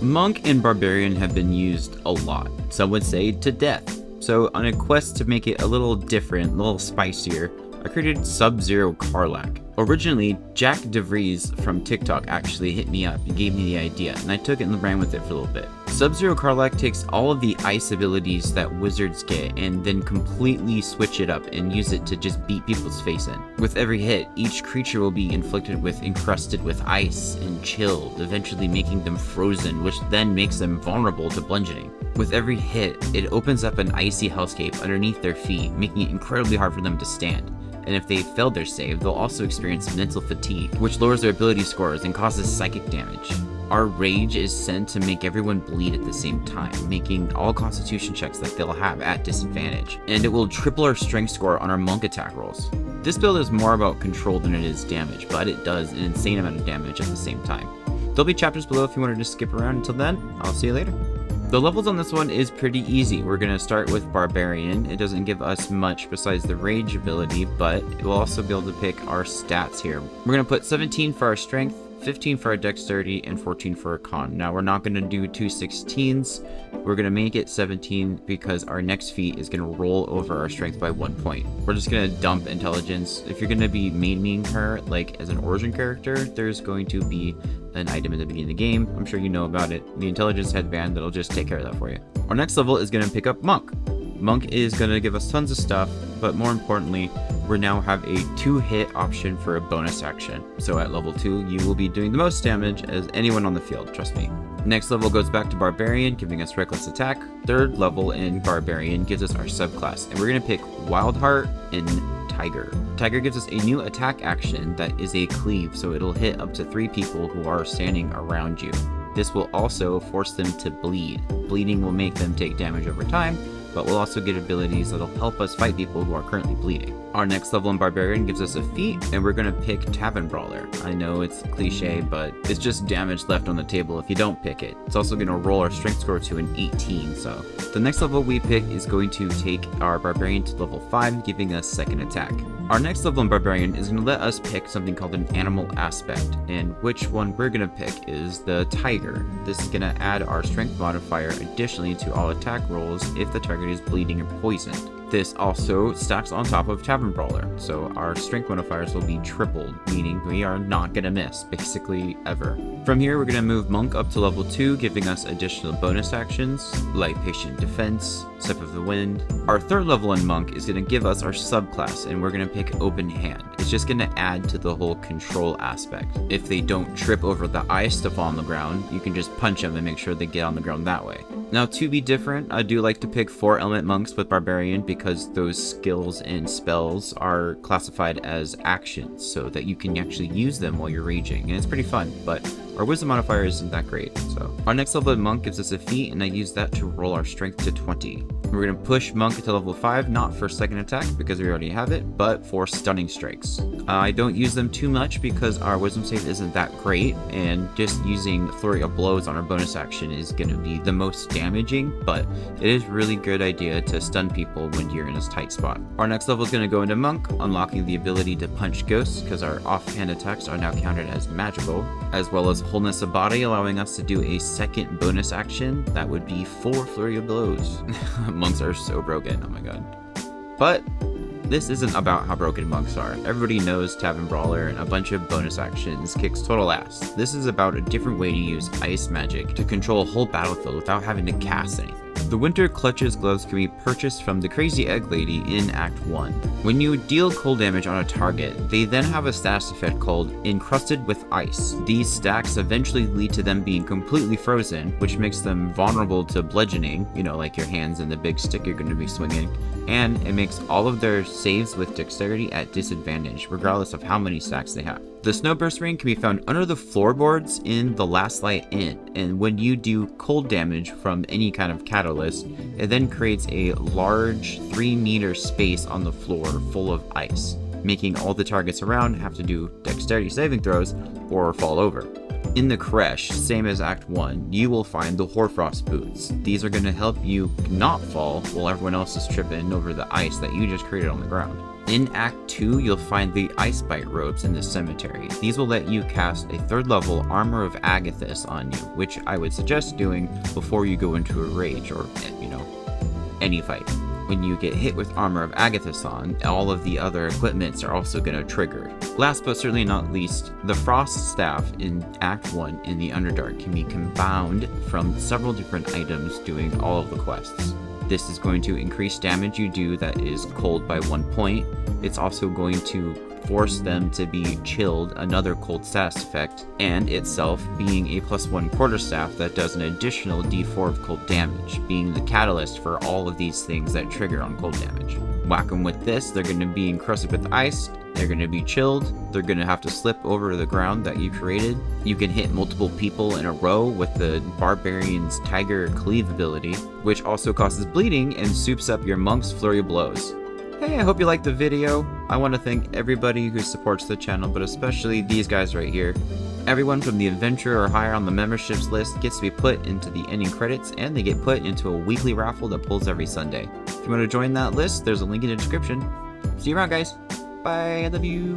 Monk and Barbarian have been used a lot, some would say to death. So on a quest to make it a little different, a little spicier, I created Sub-Zero Karlach. Originally, Jack DeVries from TikTok actually hit me up and gave me the idea, and I took it and ran with it for a little bit. Sub-Zero Karlach takes all of the ice abilities that wizards get and then completely switch it up and use it to just beat people's face in. With every hit, each creature will be encrusted with ice and chilled, eventually making them frozen, which then makes them vulnerable to bludgeoning. With every hit, it opens up an icy hellscape underneath their feet, making it incredibly hard for them to stand. And if they failed their save, they'll also experience mental fatigue, which lowers their ability scores and causes psychic damage. Our rage is sent to make everyone bleed at the same time, making all constitution checks that they'll have at disadvantage, and it will triple our strength score on our monk attack rolls. This build is more about control than it is damage, but it does an insane amount of damage at the same time. There'll be chapters below if you wanted to skip around. Until then, I'll see you later. The levels on this one is pretty easy. We're going to start with Barbarian. It doesn't give us much besides the rage ability, but we'll also be able to pick our stats here. We're going to put 17 for our strength, 15 for our dexterity, and 14 for our con. Now we're not going to do two 16s. We're going to make it 17 because our next feat is going to roll over our strength by 1 point. We're just going to dump intelligence. If you're going to be maining her like as an origin character, there's going to be an item in the beginning of the game. I'm sure you know about it. The intelligence headband that'll just take care of that for you. Our next level is going to pick up Monk. Monk is going to give us tons of stuff, but more importantly, we now have a 2-hit option for a bonus action. So at level 2, you will be doing the most damage as anyone on the field, trust me. Next level goes back to Barbarian, giving us reckless attack. Third level in Barbarian gives us our subclass, and we're going to pick Wildheart and Tiger. Tiger gives us a new attack action that is a cleave, so it'll hit up to 3 people who are standing around you. This will also force them to bleed. Bleeding will make them take damage over time, but we'll also get abilities that'll help us fight people who are currently bleeding. Our next level in Barbarian gives us a feat, and we're going to pick Tavern Brawler. I know it's cliche, but it's just damage left on the table if you don't pick it. It's also going to roll our strength score to an 18, so. The next level we pick is going to take our Barbarian to level 5, giving us second attack. Our next level in Barbarian is going to let us pick something called an animal aspect, and which one we're going to pick is the Tiger. This is going to add our strength modifier additionally to all attack rolls if the target is bleeding or poisoned. This also stacks on top of Tavern Brawler, so our strength modifiers will be tripled, meaning we are not going to miss, basically ever. From here, we're going to move Monk up to level 2, giving us additional bonus actions, like Patient Defense, Step of the Wind. Our third level in Monk is going to give us our subclass, and we're going to pick Open Hand. It's just going to add to the whole control aspect. If they don't trip over the ice to fall on the ground, you can just punch them and make sure they get on the ground that way. Now, to be different, I do like to pick 4 element monks with Barbarian because those skills and spells are classified as actions so that you can actually use them while you're raging, and it's pretty fun, but our wisdom modifier isn't that great. So our next level in Monk gives us a feat, and I use that to roll our strength to 20. We're going to push Monk to level 5, not for second attack because we already have it, but for stunning strikes. I don't use them too much because our wisdom save isn't that great, and just using Flurry of Blows on our bonus action is going to be the most damaging, but it is really good idea to stun people when you're in a tight spot. Our next level is going to go into Monk, unlocking the ability to punch ghosts because our offhand attacks are now counted as magical, as well as Wholeness of Body, allowing us to do a second bonus action that would be 4 Flurry of Blows. Monks are so broken, oh my god. But this isn't about how broken monks are. Everybody knows Tavern Brawler and a bunch of bonus actions kicks total ass. This is about a different way to use ice magic to control a whole battlefield without having to cast anything. The Winter Clutches gloves can be purchased from the Crazy Egg Lady in Act 1. When you deal cold damage on a target, they then have a status effect called Encrusted with Ice. These stacks eventually lead to them being completely frozen, which makes them vulnerable to bludgeoning, you know, like your hands and the big stick you're going to be swinging, and it makes all of their saves with dexterity at disadvantage, regardless of how many stacks they have. The Snowburst Ring can be found under the floorboards in the Last Light Inn, and when you do cold damage from any kind of catalyst, it then creates a large 3-meter space on the floor full of ice, making all the targets around have to do dexterity saving throws or fall over. In the creche, same as Act 1, you will find the Hoarfrost boots. These are going to help you not fall while everyone else is tripping over the ice that you just created on the ground. In Act 2, you'll find the Icebite robes in the cemetery. These will let you cast a 3rd level Armor of Agathis on you, which I would suggest doing before you go into a rage or, any fight. When you get hit with Armor of Agathis on, all of the other equipments are also going to trigger. Last but certainly not least, the Frost Staff in Act 1 in the Underdark can be compounded from several different items doing all of the quests. This is going to increase damage you do that is cold by 1 point. It's also going to force them to be chilled, another cold status effect, and itself being a +1 quarterstaff that does an additional d4 of cold damage, being the catalyst for all of these things that trigger on cold damage. Whack them with this, they're going to be encrusted with ice, they're going to be chilled, they're going to have to slip over the ground that you created. You can hit multiple people in a row with the Barbarian's Tiger Cleave ability, which also causes bleeding and soups up your Monk's Flurry of Blows. Hey, I hope you liked the video. I want to thank everybody who supports the channel, but especially these guys right here. Everyone from the adventurer or higher on the memberships list gets to be put into the ending credits, and they get put into a weekly raffle that pulls every Sunday. If you want to join that list, there's a link in the description. See you around, guys. Bye, I love you.